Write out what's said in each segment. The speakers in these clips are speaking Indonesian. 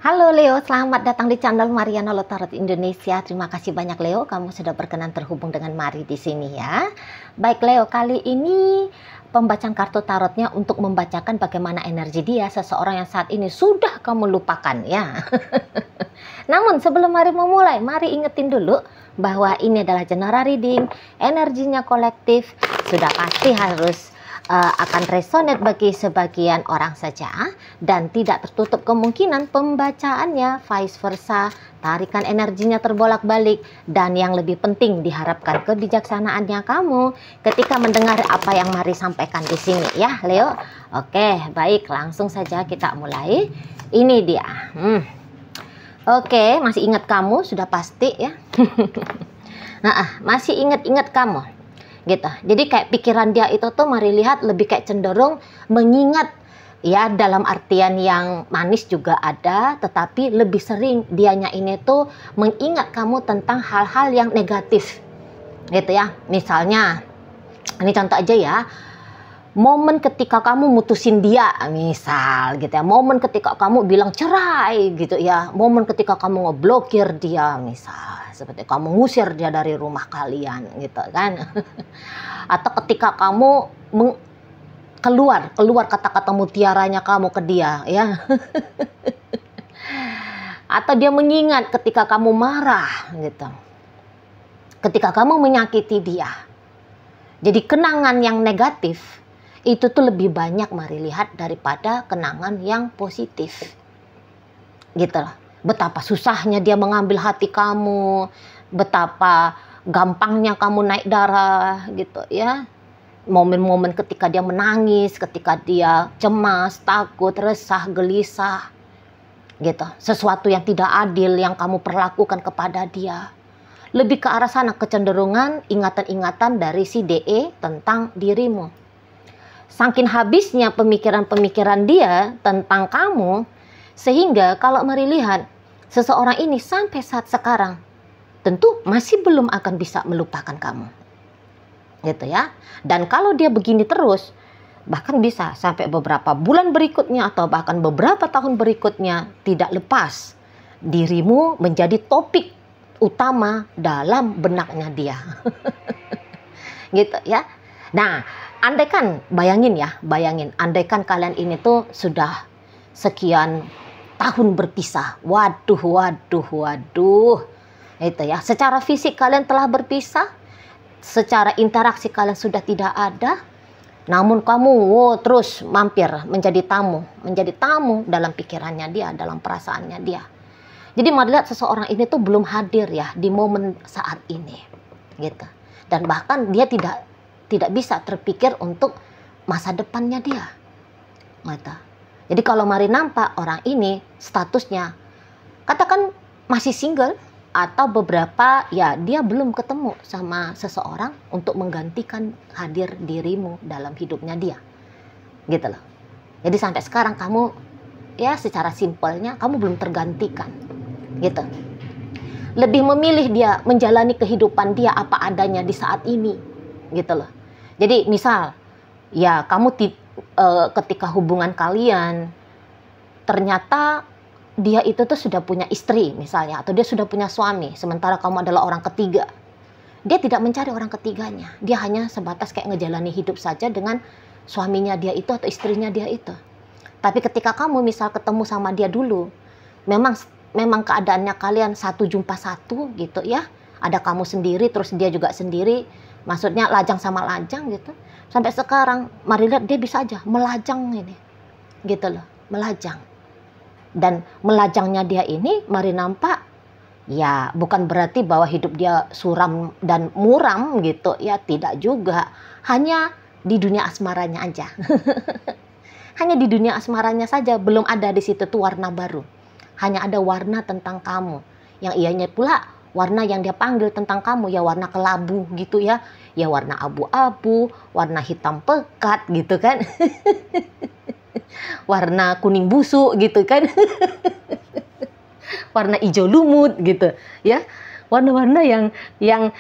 Halo Leo, selamat datang di channel Mariana Lotarot Indonesia. Terima kasih banyak Leo, kamu sudah berkenan terhubung dengan Mari di sini ya. Baik Leo, kali ini pembacaan kartu tarotnya untuk membacakan bagaimana energi dia seseorang yang saat ini sudah kamu lupakan ya. Namun sebelum Mari memulai, mari ingetin dulu bahwa ini adalah general reading, energinya kolektif, sudah pasti harus akan resonate bagi sebagian orang saja dan tidak tertutup kemungkinan pembacaannya vice versa, tarikan energinya terbolak-balik, dan yang lebih penting diharapkan kebijaksanaannya kamu ketika mendengar apa yang Mari sampaikan di sini ya Leo. Oke, baik, langsung saja kita mulai. Ini dia. Oke, masih ingat kamu sudah pasti ya. Masih ingat kamu gitu. Jadi kayak pikiran dia itu tuh Mari lihat lebih kayak cenderung mengingat ya, dalam artian yang manis juga ada, tetapi lebih sering dianya ini tuh mengingat kamu tentang hal-hal yang negatif gitu ya. Misalnya ini contoh aja ya, momen ketika kamu mutusin dia misal gitu ya, momen ketika kamu bilang cerai gitu ya, momen ketika kamu ngeblokir dia misal, seperti kamu ngusir dia dari rumah kalian gitu kan. Atau ketika kamu keluar kata-kata mutiaranya kamu ke dia ya. Atau dia mengingat ketika kamu marah gitu, ketika kamu menyakiti dia. Jadi kenangan yang negatif itu tuh lebih banyak Mari lihat daripada kenangan yang positif gitu loh. Betapa susahnya dia mengambil hati kamu, betapa gampangnya kamu naik darah gitu ya. Momen-momen ketika dia menangis, ketika dia cemas, takut, resah, gelisah gitu. Sesuatu yang tidak adil yang kamu perlakukan kepada dia. Lebih ke arah sana kecenderungan ingatan-ingatan dari si DE tentang dirimu. Saking habisnya pemikiran-pemikiran dia tentang kamu, sehingga kalau Mari lihat seseorang ini sampai saat sekarang tentu masih belum akan bisa melupakan kamu gitu ya. Dan kalau dia begini terus, bahkan bisa sampai beberapa bulan berikutnya atau bahkan beberapa tahun berikutnya tidak lepas dirimu menjadi topik utama dalam benaknya dia. Gitu ya. Nah, andaikan, bayangin, andaikan kalian ini tuh sudah sekian tahun berpisah. Waduh. Itu ya, secara fisik kalian telah berpisah, secara interaksi kalian sudah tidak ada, namun kamu terus mampir menjadi tamu dalam pikirannya dia, dalam perasaannya dia. Jadi Mari lihat seseorang ini tuh belum hadir ya di momen saat ini gitu. Dan bahkan dia tidak bisa terpikir untuk masa depannya dia. Gitu. Jadi kalau Mari nampak orang ini statusnya katakan masih single, atau beberapa ya dia belum ketemu sama seseorang untuk menggantikan hadir dirimu dalam hidupnya dia. Gitu loh. Jadi sampai sekarang kamu ya secara simpelnya kamu belum tergantikan. Gitu. Lebih memilih dia menjalani kehidupan dia apa adanya di saat ini. Gitu loh. Jadi misal ya kamu ketika hubungan kalian ternyata dia itu tuh sudah punya istri misalnya, atau dia sudah punya suami, sementara kamu adalah orang ketiga. Dia tidak mencari orang ketiganya, dia hanya sebatas kayak ngejalani hidup saja dengan suaminya dia itu atau istrinya dia itu. Tapi ketika kamu misal ketemu sama dia dulu, memang keadaannya kalian satu jumpa satu gitu ya, ada kamu sendiri terus dia juga sendiri, maksudnya lajang sama lajang gitu. Sampai sekarang Mari lihat dia bisa aja melajang ini gitu loh, melajang. Dan melajangnya dia ini Mari nampak ya bukan berarti bahwa hidup dia suram dan muram gitu ya, tidak juga. Hanya di dunia asmaranya aja. Hanya di dunia asmaranya saja belum ada di situ tuh warna baru. Hanya ada warna tentang kamu. Yang ianya pula warna yang dia panggil tentang kamu ya warna kelabu gitu ya. Ya warna abu-abu, warna hitam pekat gitu kan. Warna kuning busuk gitu kan. Warna hijau lumut gitu ya. Warna-warna yang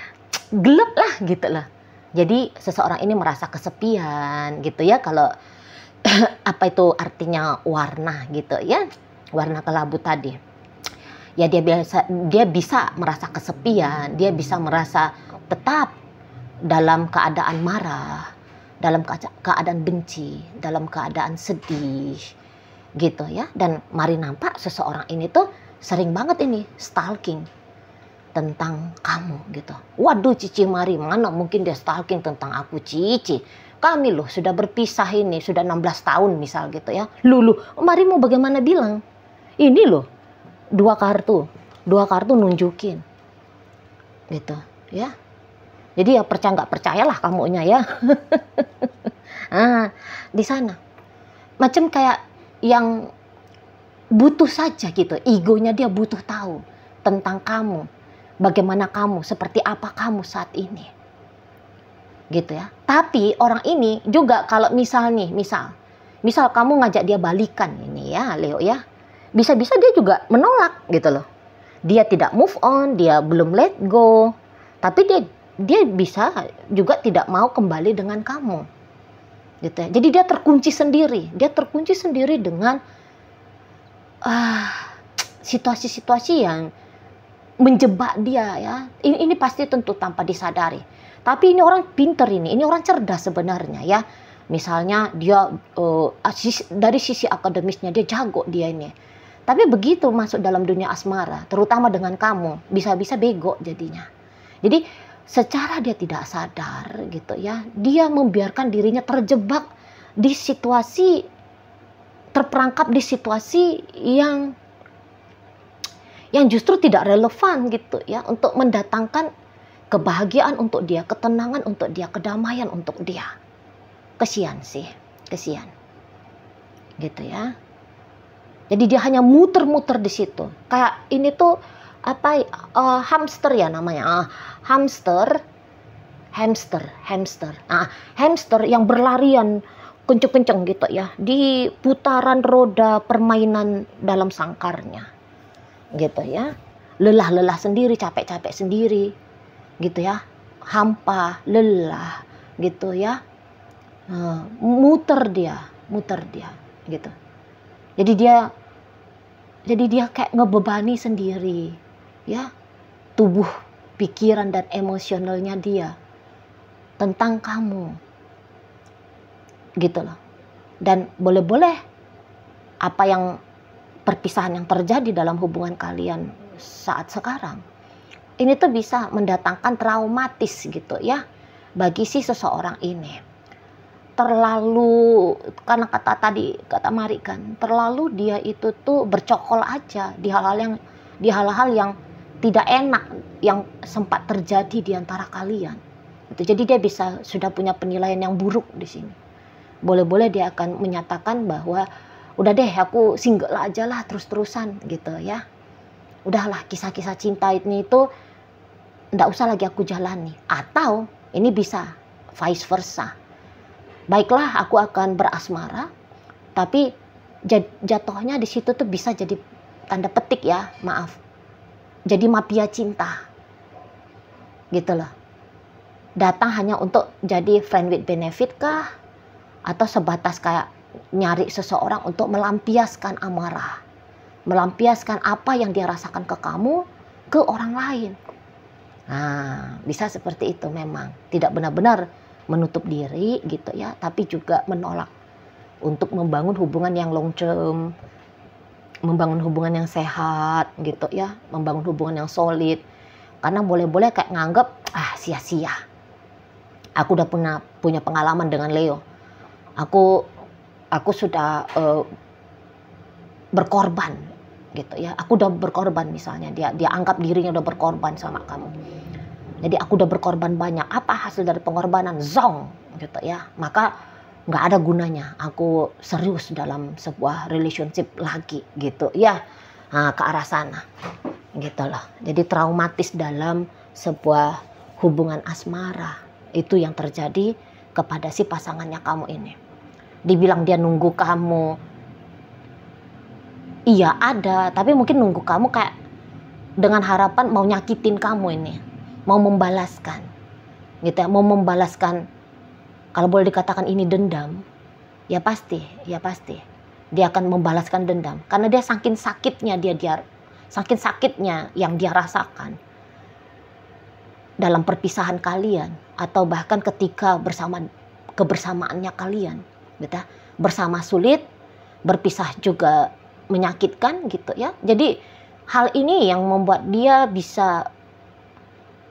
gelap lah gitu lah. Jadi seseorang ini merasa kesepian gitu ya kalau apa itu artinya warna gitu ya. warna kelabu tadi. Ya dia bisa merasa kesepian, dia bisa merasa tetap dalam keadaan marah, dalam keadaan benci, dalam keadaan sedih, gitu ya. Dan mari nampak seseorang ini tuh sering banget ini stalking tentang kamu gitu. Waduh Cici Mari, mana mungkin dia stalking tentang aku Cici. Kami loh sudah berpisah ini, sudah 16 tahun misal gitu ya. Lulu, Mari mau bagaimana bilang? Ini loh, dua kartu nunjukin. Gitu ya. Jadi ya percaya nggak percayalah kamunya ya. Di sana. Macam kayak yang butuh saja gitu. Egonya dia butuh tahu tentang kamu. Bagaimana kamu, seperti apa kamu saat ini. Gitu ya. Tapi orang ini juga kalau misal kamu ngajak dia balikan ini ya Leo ya. Bisa-bisa dia juga menolak gitu loh. Dia tidak move on, dia belum let go. Tapi dia bisa juga tidak mau kembali dengan kamu. Gitu ya. Jadi dia terkunci sendiri. Dia terkunci sendiri dengan situasi-situasi yang menjebak dia ya. Ini pasti tentu tanpa disadari. Tapi ini orang pinter ini orang cerdas sebenarnya ya. Misalnya dia dari sisi akademisnya dia jago dia ini. Tapi begitu masuk dalam dunia asmara, terutama dengan kamu, bisa-bisa bego jadinya. Jadi secara dia tidak sadar gitu ya, dia membiarkan dirinya terjebak di situasi, terperangkap di situasi yang justru tidak relevan gitu ya, untuk mendatangkan kebahagiaan untuk dia, ketenangan untuk dia, kedamaian untuk dia. Kesian sih, kesian. Gitu ya. Jadi dia hanya muter-muter di situ. Kayak ini tuh hamster ya namanya. Hamster. Hamster yang berlarian kenceng-kenceng gitu ya di putaran roda permainan dalam sangkarnya. Gitu ya. Lelah-lelah sendiri, capek-capek sendiri. Gitu ya. Hampa, lelah gitu ya. Muter dia gitu. Jadi dia kayak ngebebani sendiri ya tubuh, pikiran dan emosionalnya dia tentang kamu gitu loh. Dan boleh-boleh apa yang perpisahan yang terjadi dalam hubungan kalian saat sekarang ini tuh bisa mendatangkan traumatis gitu ya bagi si seseorang ini. Terlalu, karena kata Mari kan, terlalu dia itu tuh bercokol aja di hal-hal yang tidak enak yang sempat terjadi di antara kalian. Jadi dia sudah punya penilaian yang buruk di sini. Boleh-boleh dia akan menyatakan bahwa udah deh aku single aja lah terus-terusan gitu ya. Udahlah kisah-kisah cinta ini itu nggak usah lagi aku jalani. Atau ini bisa vice versa. Baiklah aku akan berasmara, tapi jatuhnya di situ tuh bisa jadi tanda petik ya, maaf. Jadi mafia cinta. Gitu loh. Datang hanya untuk jadi friend with benefit kah? Atau sebatas kayak nyari seseorang untuk melampiaskan amarah. Melampiaskan apa yang dia rasakan ke kamu, ke orang lain. Nah, bisa seperti itu memang. Tidak benar-benar menutup diri gitu ya, tapi juga menolak untuk membangun hubungan yang long term, membangun hubungan yang sehat gitu ya, membangun hubungan yang solid. Karena boleh-boleh kayak nganggep sia-sia. Aku udah punya pengalaman dengan Leo. Aku sudah berkorban gitu ya. Aku udah berkorban misalnya, dia anggap dirinya udah berkorban sama kamu. Jadi aku udah berkorban banyak. Apa hasil dari pengorbanan? Zong gitu ya. Maka nggak ada gunanya aku serius dalam sebuah relationship lagi gitu ya. Nah, ke arah sana gitu loh. Jadi traumatis dalam sebuah hubungan asmara itu yang terjadi kepada si pasangannya kamu ini. Dibilang dia nunggu kamu, iya ada, tapi mungkin nunggu kamu kayak dengan harapan mau nyakitin kamu ini. Mau membalaskan gitu ya, mau membalaskan, kalau boleh dikatakan ini dendam, ya pasti Dia akan membalaskan dendam karena dia saking sakitnya saking sakitnya yang dia rasakan dalam perpisahan kalian atau bahkan ketika kebersamaannya kalian, gitu. Bersama sulit, berpisah juga menyakitkan gitu ya. Jadi hal ini yang membuat dia bisa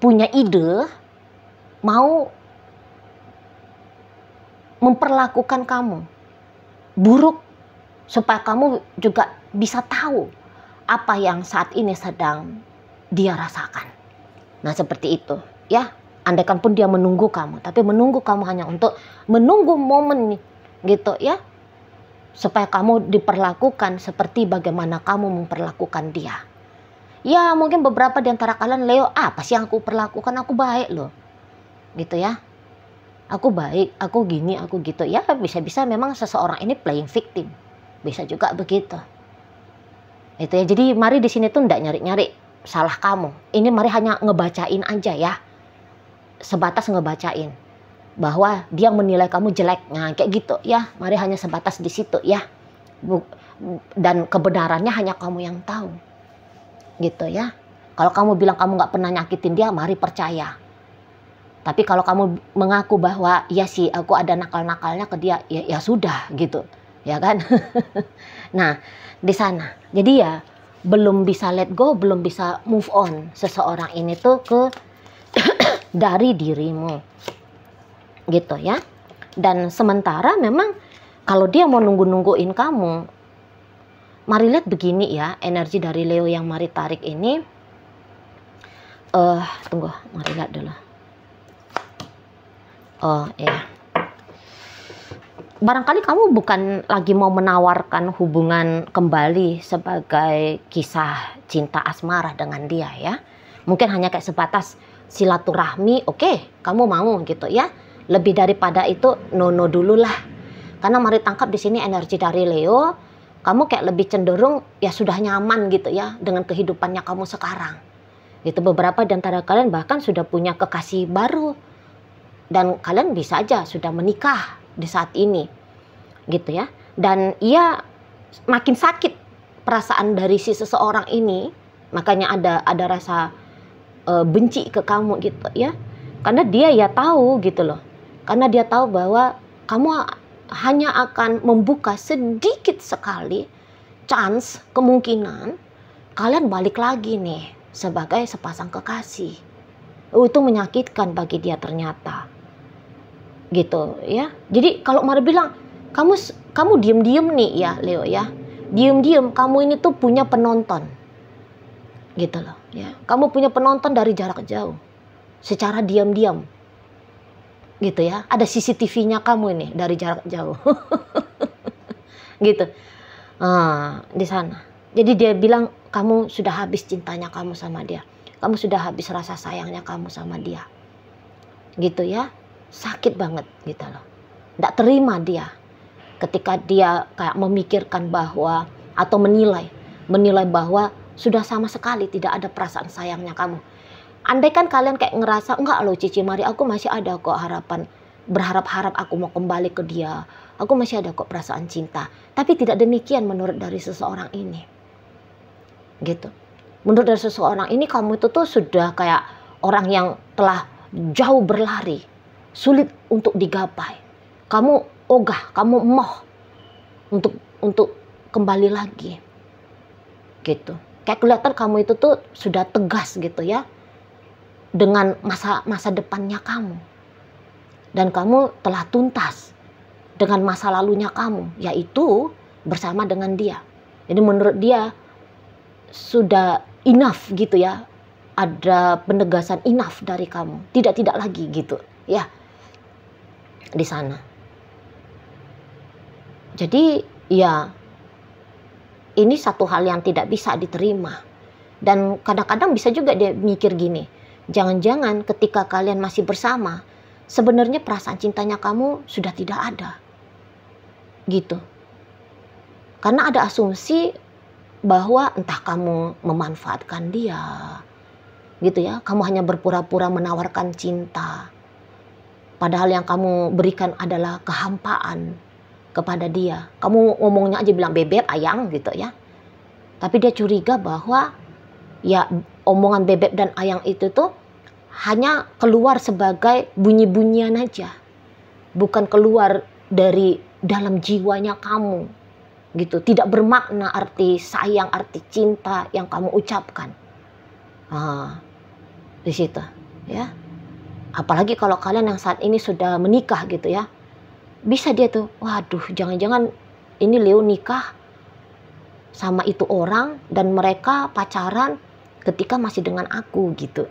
punya ide mau memperlakukan kamu buruk supaya kamu juga bisa tahu apa yang saat ini sedang dia rasakan. Nah seperti itu ya. Andaikan pun dia menunggu kamu, tapi menunggu kamu hanya untuk menunggu momen gitu ya, supaya kamu diperlakukan seperti bagaimana kamu memperlakukan dia. Ya mungkin beberapa di antara kalian, Leo, apa sih yang aku perlakukan, aku baik loh gitu ya, aku baik, aku gini, aku gitu ya. Bisa-bisa memang seseorang ini playing victim, bisa juga begitu itu ya. Jadi mari di sini tuh ndak nyari-nyari salah kamu, ini mari hanya ngebacain aja ya, sebatas ngebacain bahwa dia menilai kamu jelek, nah kayak gitu ya. Mari hanya sebatas di situ ya, dan kebenarannya hanya kamu yang tahu gitu ya. Kalau kamu bilang kamu nggak pernah nyakitin dia, mari percaya. Tapi kalau kamu mengaku bahwa ya sih aku ada nakal-nakalnya ke dia, ya sudah gitu ya kan. Nah di sana jadi ya belum bisa let go, belum bisa move on seseorang ini tuh dari dirimu gitu ya. Dan sementara memang kalau dia mau nungguin kamu, mari lihat begini ya, energi dari Leo yang mari tarik ini. Tunggu, mari lihat dulu. Oh iya, barangkali kamu bukan lagi mau menawarkan hubungan kembali sebagai kisah cinta asmara dengan dia ya. Mungkin hanya kayak sebatas silaturahmi, oke, kamu mau gitu ya. Lebih daripada itu no dulu lah. Karena mari tangkap di sini energi dari Leo, kamu kayak lebih cenderung ya sudah nyaman gitu ya dengan kehidupannya kamu sekarang. Gitu, beberapa di antara kalian bahkan sudah punya kekasih baru dan kalian bisa aja sudah menikah di saat ini gitu ya. Dan ia makin sakit perasaan dari si seseorang ini, makanya ada rasa benci ke kamu gitu ya. Karena dia ya tahu gitu loh, karena dia tahu bahwa kamu hanya akan membuka sedikit sekali chance, kemungkinan kalian balik lagi nih sebagai sepasang kekasih. Itu menyakitkan bagi dia ternyata gitu ya. Jadi kalau Mari bilang kamu diem-diem nih ya Leo ya, diem-diem kamu ini tuh punya penonton gitu loh ya. Kamu punya penonton dari jarak jauh secara diam-diam gitu ya. Ada CCTV-nya kamu ini dari jarak jauh gitu di sana. Jadi dia bilang kamu sudah habis cintanya kamu sama dia, kamu sudah habis rasa sayangnya kamu sama dia gitu ya. Sakit banget gitu loh, nggak terima dia ketika dia kayak memikirkan bahwa atau menilai bahwa sudah sama sekali tidak ada perasaan sayangnya kamu. Andai kan kalian kayak ngerasa enggak loh Cici Mari, aku masih ada kok harapan, berharap-harap aku mau kembali ke dia, aku masih ada kok perasaan cinta. Tapi tidak demikian menurut dari seseorang ini gitu. Menurut dari seseorang ini kamu itu tuh sudah kayak orang yang telah jauh berlari, sulit untuk digapai. Kamu ogah, kamu emoh untuk kembali lagi gitu. Kayak kelihatan kamu itu tuh sudah tegas gitu ya dengan masa depannya kamu, dan kamu telah tuntas dengan masa lalunya kamu, yaitu bersama dengan dia. Jadi menurut dia sudah enough gitu ya, ada penegasan enough dari kamu, tidak lagi gitu ya di sana. Jadi ya ini satu hal yang tidak bisa diterima. Dan kadang-kadang bisa juga dia mikir gini, jangan-jangan ketika kalian masih bersama sebenarnya perasaan cintanya kamu sudah tidak ada gitu. Karena ada asumsi bahwa entah kamu memanfaatkan dia gitu ya, kamu hanya berpura-pura menawarkan cinta, padahal yang kamu berikan adalah kehampaan, kepada dia. Kamu ngomongnya aja bilang bebek, ayang gitu ya. Tapi dia curiga bahwa ya omongan bebek dan ayang itu tuh hanya keluar sebagai bunyi-bunyian aja. Bukan keluar dari dalam jiwanya kamu. Gitu, tidak bermakna arti sayang, arti cinta yang kamu ucapkan. Di situ ya. Apalagi kalau kalian yang saat ini sudah menikah gitu ya. Bisa dia tuh, waduh, jangan-jangan ini Leo nikah sama itu orang dan mereka pacaran ketika masih dengan aku gitu.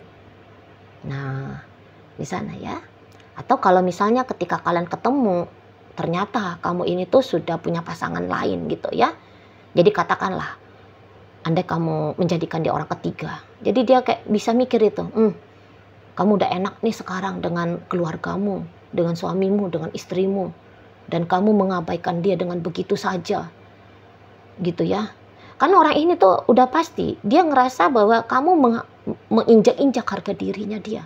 Nah, di sana ya. Atau kalau misalnya ketika kalian ketemu ternyata kamu ini tuh sudah punya pasangan lain gitu ya. Jadi katakanlah, andai kamu menjadikan dia orang ketiga. Jadi dia kayak bisa mikir itu, kamu udah enak nih sekarang dengan keluargamu, dengan suamimu, dengan istrimu. Dan kamu mengabaikan dia dengan begitu saja. Gitu ya. Karena orang ini tuh udah pasti, dia ngerasa bahwa kamu menginjak-injak harga dirinya dia.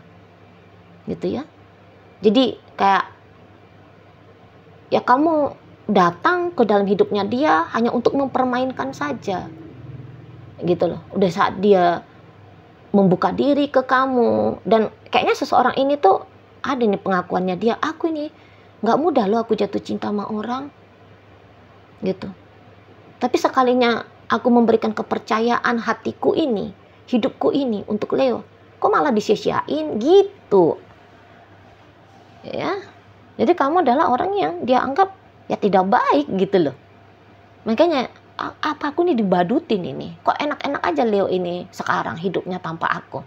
Gitu ya. Jadi kayak ya kamu datang ke dalam hidupnya dia hanya untuk mempermainkan saja. Gitu loh. Udah saat dia membuka diri ke kamu. Dan kayaknya seseorang ini tuh ada nih pengakuannya dia. Aku ini gak mudah loh aku jatuh cinta sama orang. Gitu. Tapi sekalinya aku memberikan kepercayaan hatiku ini, hidupku ini untuk Leo. Kok malah disia-siain gitu. Ya. Jadi kamu adalah orang yang dia anggap ya tidak baik gitu loh. Makanya apa aku nih dibadutin ini. Kok enak-enak aja Leo ini sekarang hidupnya tanpa aku.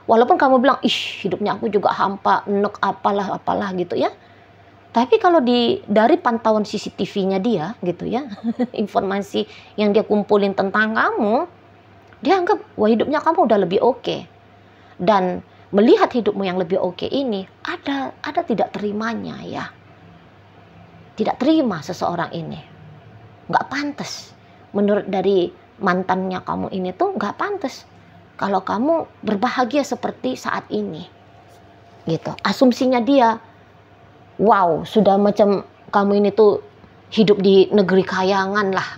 Walaupun kamu bilang, hidupnya aku juga hampa, enek apalah gitu ya. Tapi kalau dari pantauan CCTV-nya dia gitu ya, informasi yang dia kumpulin tentang kamu, dia anggap wah hidupnya kamu udah lebih oke. Dan melihat hidupmu yang lebih oke ini, ada tidak terimanya ya. Tidak terima seseorang ini. Nggak pantas. Menurut dari mantannya kamu ini tuh nggak pantas. Kalau kamu berbahagia seperti saat ini. Gitu. Asumsinya dia, wow, sudah macam kamu ini tuh hidup di negeri kayangan lah.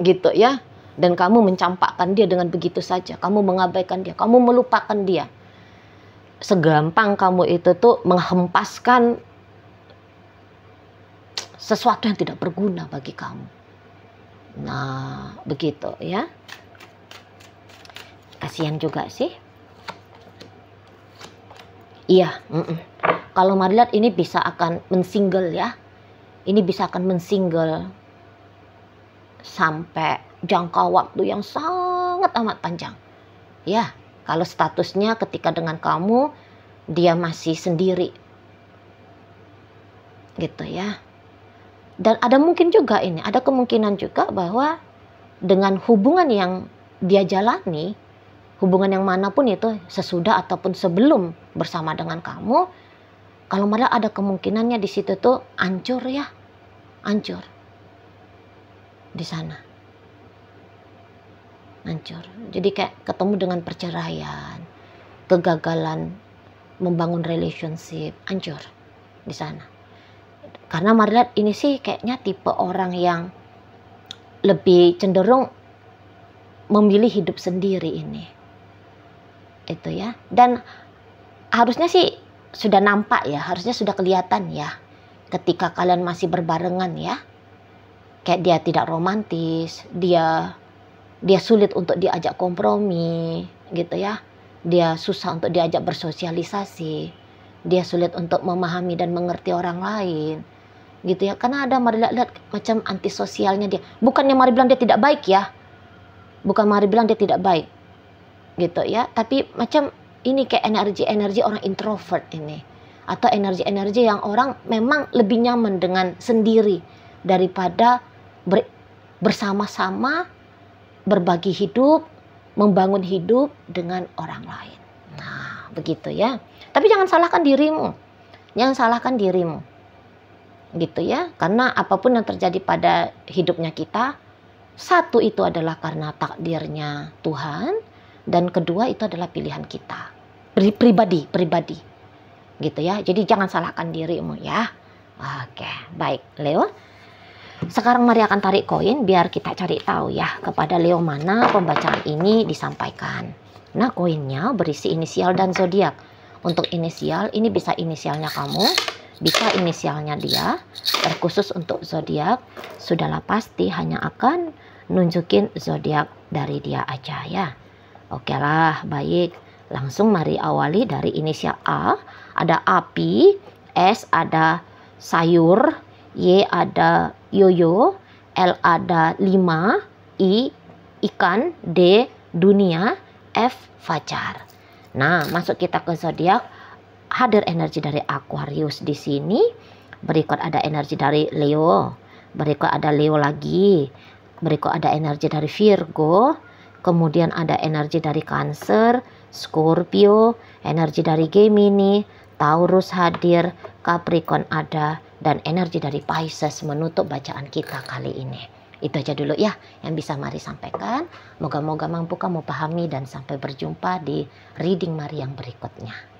Gitu ya. Dan kamu mencampakkan dia dengan begitu saja. Kamu mengabaikan dia. Kamu melupakan dia. Segampang kamu itu tuh menghempaskan sesuatu yang tidak berguna bagi kamu. Nah, begitu ya. Kasihan juga sih. Iya, kalau Marilat ini bisa akan mensingle ya. Ini bisa akan mensingle sampai jangka waktu yang sangat amat panjang. Ya. Kalau statusnya ketika dengan kamu, dia masih sendiri. Gitu ya. Dan ada mungkin juga ini, ada kemungkinan juga bahwa dengan hubungan yang dia jalani, hubungan yang manapun itu, sesudah ataupun sebelum bersama dengan kamu, kalau malah ada kemungkinannya di situ tuh hancur ya. Hancur. Di sana. Hancur. Jadi kayak ketemu dengan perceraian, kegagalan membangun relationship, hancur di sana. Karena Marilat ini sih kayaknya tipe orang yang lebih cenderung memilih hidup sendiri ini. Itu ya. Dan harusnya sih sudah nampak ya, harusnya sudah kelihatan ya ketika kalian masih berbarengan ya. Kayak dia tidak romantis, dia sulit untuk diajak kompromi gitu ya. Dia susah untuk diajak bersosialisasi. Dia sulit untuk memahami dan mengerti orang lain. Gitu ya. Karena ada Mari lihat macam antisosialnya dia. Bukannya Mari bilang dia tidak baik ya. Bukan Mari bilang dia tidak baik. Gitu ya. Tapi macam ini kayak energi-energi orang introvert ini. Atau energi-energi yang orang memang lebih nyaman dengan sendiri daripada bersama-sama berbagi hidup, membangun hidup dengan orang lain. Nah, begitu ya. Tapi jangan salahkan dirimu. Jangan salahkan dirimu. Gitu ya. Karena apapun yang terjadi pada hidupnya kita, satu itu adalah karena takdirnya Tuhan, dan kedua itu adalah pilihan kita. Pribadi. Gitu ya. Jadi jangan salahkan dirimu ya. Oke, baik Leo. Sekarang Mari akan tarik koin biar kita cari tahu ya kepada Leo mana pembacaan ini disampaikan. Nah, koinnya berisi inisial dan zodiak. Untuk inisial ini bisa inisialnya kamu, bisa inisialnya dia. Terkhusus untuk zodiak, sudahlah pasti hanya akan nunjukin zodiak dari dia aja ya. Oke lah, baik. Langsung mari awali dari inisial A. Ada api, S ada sayur, Y ada yoyo, L ada 5, I ikan, D dunia, F fajar. Nah, masuk kita ke zodiak. Hadir energi dari Aquarius di sini. Berikut ada energi dari Leo. Berikut ada Leo lagi. Berikut ada energi dari Virgo. Kemudian ada energi dari Cancer, Scorpio, energi dari Gemini, Taurus hadir, Capricorn ada, dan energi dari Pisces menutup bacaan kita kali ini. Itu aja dulu ya yang bisa Mari sampaikan. Moga-moga mampu kamu pahami dan sampai berjumpa di reading Mari yang berikutnya.